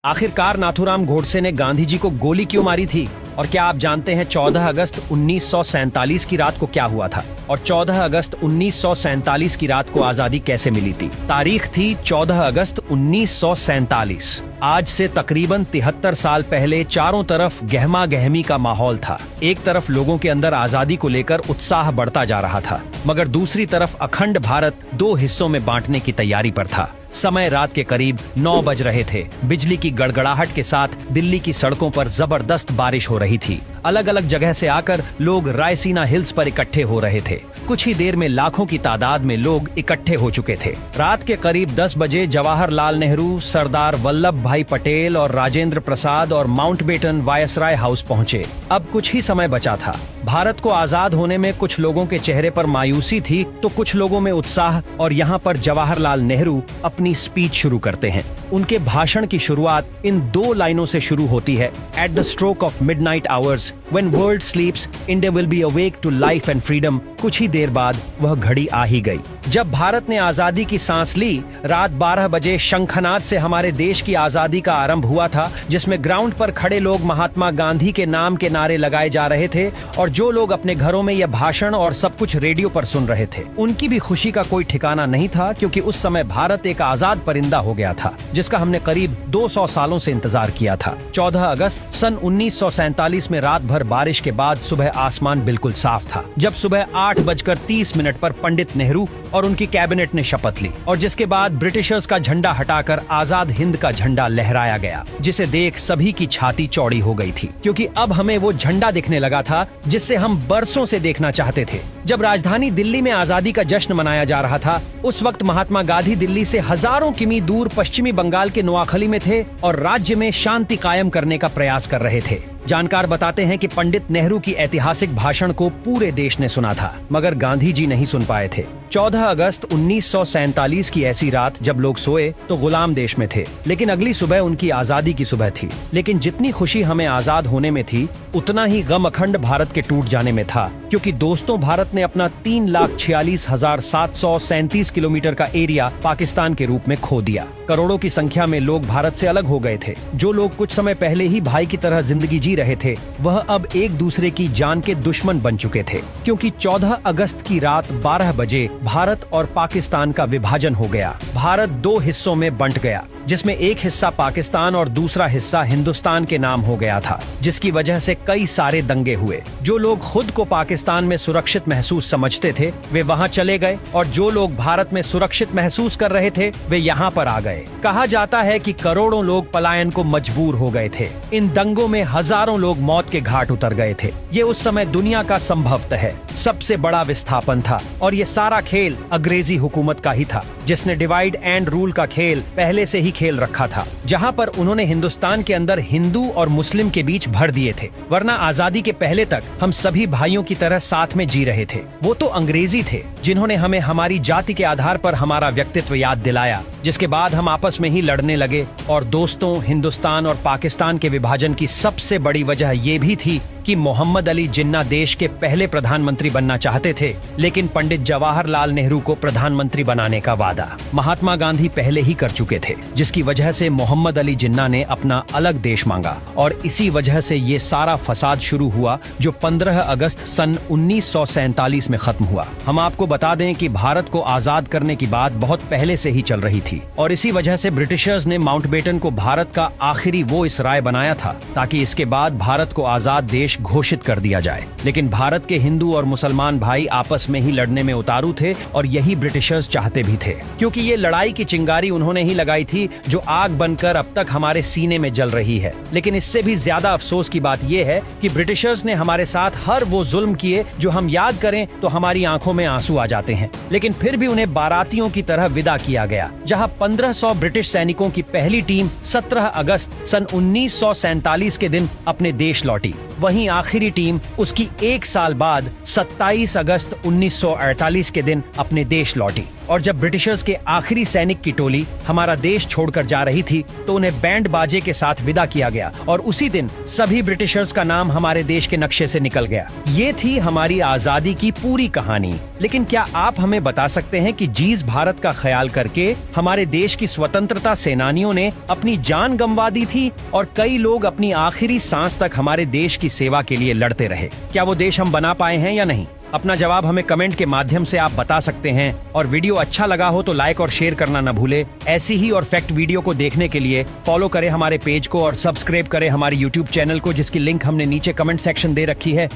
आखिरकार नाथूराम गोडसे ने गांधी जी को गोली क्यों मारी थी? और क्या आप जानते हैं 14 अगस्त 1947 की रात को क्या हुआ था? और 14 अगस्त 1947 की रात को आजादी कैसे मिली थी? तारीख थी 14 अगस्त 1947। आज से तकरीबन 73 साल पहले चारों तरफ गहमा गहमी का माहौल था। एक तरफ लोगों के अंदर आजादी को लेकर उत्साह बढ़ता जा रहा था, मगर दूसरी तरफ अखंड भारत दो हिस्सों में बांटने की तैयारी पर था। समय रात के करीब 9 बज रहे थे। बिजली की गड़गड़ाहट के साथ दिल्ली की सड़कों पर जबरदस्त बारिश हो रही थी। अलग अलग जगह से आकर लोग रायसीना हिल्स पर इकट्ठे हो रहे थे। कुछ ही देर में लाखों की तादाद में लोग इकट्ठे हो चुके थे। रात के करीब 10 बजे जवाहरलाल नेहरू, सरदार वल्लभ भाई पटेल और राजेंद्र प्रसाद और माउंटबेटन वायसराय हाउस पहुंचे। अब कुछ ही समय बचा था। भारत को आजाद होने में कुछ लोगों के चेहरे पर मायूसी थी तो कुछ लोगों में उत्साह। और यहाँ पर जवाहरलाल नेहरू अपनी स्पीच शुरू करते हैं। उनके भाषण की शुरुआत इन 2 लाइनों से शुरू होती है। At the stroke of midnight hours when world sleeps, India will be awake to life and freedom. कुछ ही देर बाद वह घड़ी आ ही गई जब भारत ने आजादी की सांस ली। रात 12 बजे शंखनाद से हमारे देश की आजादी का आरंभ हुआ था, जिसमें ग्राउंड पर खड़े लोग महात्मा गांधी के नाम के नारे लगाए जा रहे थे और जो लोग अपने घरों में यह भाषण और सब कुछ रेडियो पर सुन रहे थे, उनकी भी खुशी का कोई ठिकाना नहीं था, क्योंकि उस समय भारत एक आजाद परिंदा हो गया था, जिसका हमने करीब 200 सालों से इंतजार किया था। 14 अगस्त सन 1947 में रात भर बारिश के बाद सुबह आसमान बिल्कुल साफ था, जब सुबह 8:30 पर पंडित नेहरू और उनकी कैबिनेट ने शपथ ली, और जिसके बाद ब्रिटिशर्स का झंडा हटाकर आजाद हिंद का झंडा लहराया गया, जिसे देख सभी की छाती चौड़ी हो गई थी, क्योंकि अब हमें वो झंडा दिखने लगा था जिससे हम बरसों से देखना चाहते थे। जब राजधानी दिल्ली में आजादी का जश्न मनाया जा रहा था, उस वक्त महात्मा गांधी दिल्ली से हजारों किमी दूर पश्चिमी बंगाल के नोआखली में थे और राज्य में शांति कायम करने का प्रयास कर रहे थे। जानकार बताते हैं कि पंडित नेहरू की ऐतिहासिक भाषण को पूरे देश ने सुना था, मगर गांधी जी नहीं सुन पाए थे। 14 अगस्त 1947 की ऐसी रात जब लोग सोए तो गुलाम देश में थे, लेकिन अगली सुबह उनकी आजादी की सुबह थी। लेकिन जितनी खुशी हमें आजाद होने में थी, उतना ही गम अखंड भारत के टूट जाने में था, क्योंकि दोस्तों भारत ने अपना 3,46,737 किलोमीटर का एरिया पाकिस्तान के रूप में खो दिया। करोड़ों की संख्या में लोग भारत से अलग हो गए थे। जो लोग कुछ समय पहले ही भाई की तरह जिंदगी जी रहे थे, वह अब एक दूसरे की जान के दुश्मन बन चुके थे, क्योंकि 14 अगस्त की रात 12 बजे भारत और पाकिस्तान का विभाजन हो गया। भारत 2 हिस्सों में बंट गया, जिसमें एक हिस्सा पाकिस्तान और दूसरा हिस्सा हिंदुस्तान के नाम हो गया था, जिसकी वजह से कई सारे दंगे हुए। जो लोग खुद को पाकिस्तान में सुरक्षित महसूस समझते थे, वे वहां चले गए, और जो लोग भारत में सुरक्षित महसूस कर रहे थे, वे यहाँ पर आ गए। कहा जाता है कि करोड़ों लोग पलायन को मजबूर हो गए थे। इन दंगों में हजारों लोग मौत के घाट उतर गए थे। ये उस समय दुनिया का संभवतः सबसे बड़ा विस्थापन था, और ये सारा खेल अंग्रेजी हुकूमत का ही था, जिसने डिवाइड एंड रूल का खेल पहले से ही खेल रखा था, जहां पर उन्होंने हिंदुस्तान के अंदर हिंदू और मुस्लिम के बीच भर दिए थे। वरना आजादी के पहले तक हम सभी भाइयों की तरह साथ में जी रहे थे। वो तो अंग्रेजी थे जिन्होंने हमें हमारी जाति के आधार पर हमारा व्यक्तित्व याद दिलाया, जिसके बाद हम आपस में ही लड़ने लगे। और दोस्तों, हिंदुस्तान और पाकिस्तान के विभाजन की सबसे बड़ी वजह ये भी थी कि मोहम्मद अली जिन्ना देश के पहले प्रधानमंत्री बनना चाहते थे, लेकिन पंडित जवाहरलाल नेहरू को प्रधानमंत्री बनाने का वादा महात्मा गांधी पहले ही कर चुके थे, जिसकी वजह से मोहम्मद अली जिन्ना ने अपना अलग देश मांगा। और इसी वजह से ये सारा फसाद शुरू हुआ, जो 15 अगस्त सन 1947 में खत्म हुआ। हम आपको बता दें कि भारत को आजाद करने की बात बहुत पहले से ही चल रही थी, और इसी वजह से ब्रिटिशर्स ने माउंटबेटन को भारत का आखिरी वो इसराय बनाया था, ताकि इसके बाद भारत को आजाद देश घोषित कर दिया जाए। लेकिन भारत के हिंदू और मुसलमान भाई आपस में ही लड़ने में उतारू थे, और यही ब्रिटिशर्स चाहते भी थे, क्योंकि ये लड़ाई की चिंगारी उन्होंने ही लगाई थी, जो आग बनकर अब तक हमारे सीने में जल रही है। लेकिन इससे भी ज्यादा अफसोस की बात यह है कि ब्रिटिशर्स ने हमारे साथ हर वो जुल्म किए जो हम याद करें तो हमारी आंखों में आंसू आ जाते हैं। लेकिन फिर भी उन्हें बारातियों की तरह विदा किया गया, जहां 1500 ब्रिटिश सैनिकों की पहली टीम 17 अगस्त सन 1947 के दिन अपने देश लौटी। वहीं आखिरी टीम उसकी 1 साल बाद 27 अगस्त 1948 के दिन अपने देश लौटी। और जब ब्रिटिशर्स के आखिरी सैनिक की टोली हमारा देश छोड़कर जा रही थी तो उन्हें बैंड बाजे के साथ विदा किया गया और उसी दिन सभी ब्रिटिशर्स का नाम हमारे देश के नक्शे से निकल गया। ये थी हमारी आजादी की पूरी कहानी। लेकिन क्या आप हमें बता सकते हैं कि जीस भारत का ख्याल करके हमारे देश की स्वतंत्रता सेनानियों ने अपनी जान गंवा दी थी और कई लोग अपनी आखिरी सांस तक हमारे देश की सेवा के लिए लड़ते रहे। क्या वो देश हम बना पाए हैं या नहीं? अपना जवाब हमें कमेंट के माध्यम से आप बता सकते हैं और वीडियो अच्छा लगा हो तो लाइक और शेयर करना न भूले। ऐसी ही और फैक्ट वीडियो को देखने के लिए फॉलो करें हमारे पेज को और सब्सक्राइब करें हमारे यूट्यूब चैनल को, जिसकी लिंक हमने नीचे कमेंट सेक्शन दे रखी है।